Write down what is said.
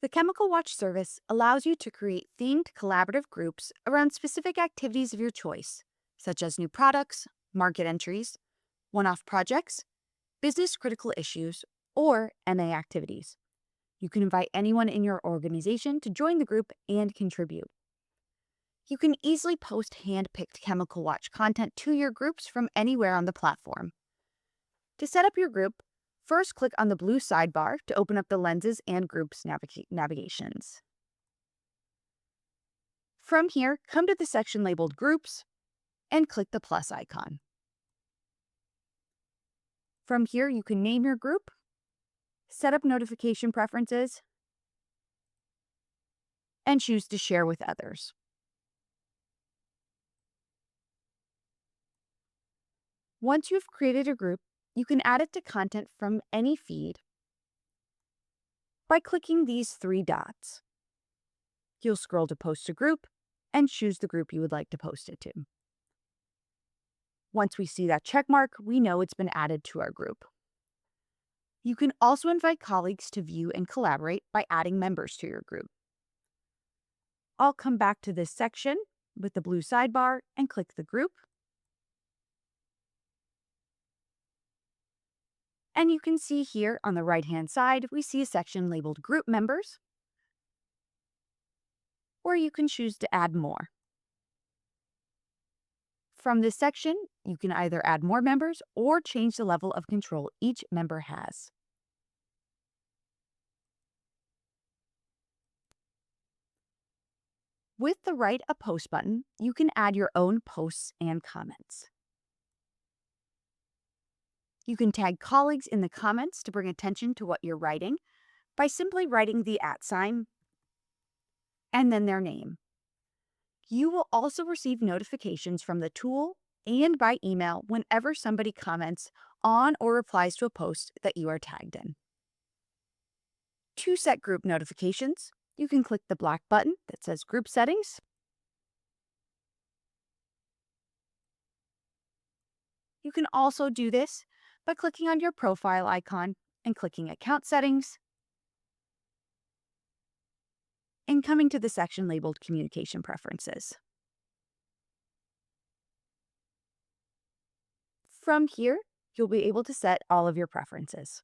The Chemical Watch service allows you to create themed collaborative groups around specific activities of your choice, such as new products, market entries, one off projects, business critical issues, or MA activities. You can invite anyone in your organization to join the group and contribute. You can easily post hand picked Chemical Watch content to your groups from anywhere on the platform. To set up your group, first click on the blue sidebar to open up the lenses and groups navigations. From here, come to the section labeled Groups and click the plus icon. From here, you can name your group, set up notification preferences, and choose to share with others. Once you've created a group, you can add it to content from any feed by clicking these three dots. You'll scroll to Post a Group and choose the group you would like to post it to. Once we see that check mark, we know it's been added to our group. You can also invite colleagues to view and collaborate by adding members to your group. I'll come back to this section with the blue sidebar and click the group. And you can see here on the right-hand side, we see a section labeled Group Members, where you can choose to add more. From this section, you can either add more members or change the level of control each member has. With the Write a Post button, you can add your own posts and comments. You can tag colleagues in the comments to bring attention to what you're writing by simply writing the @ sign and then their name. You will also receive notifications from the tool and by email whenever somebody comments on or replies to a post that you are tagged in. To set group notifications, you can click the black button that says Group Settings. You can also do this by clicking on your profile icon and clicking Account Settings and coming to the section labeled Communication Preferences. From here, you'll be able to set all of your preferences.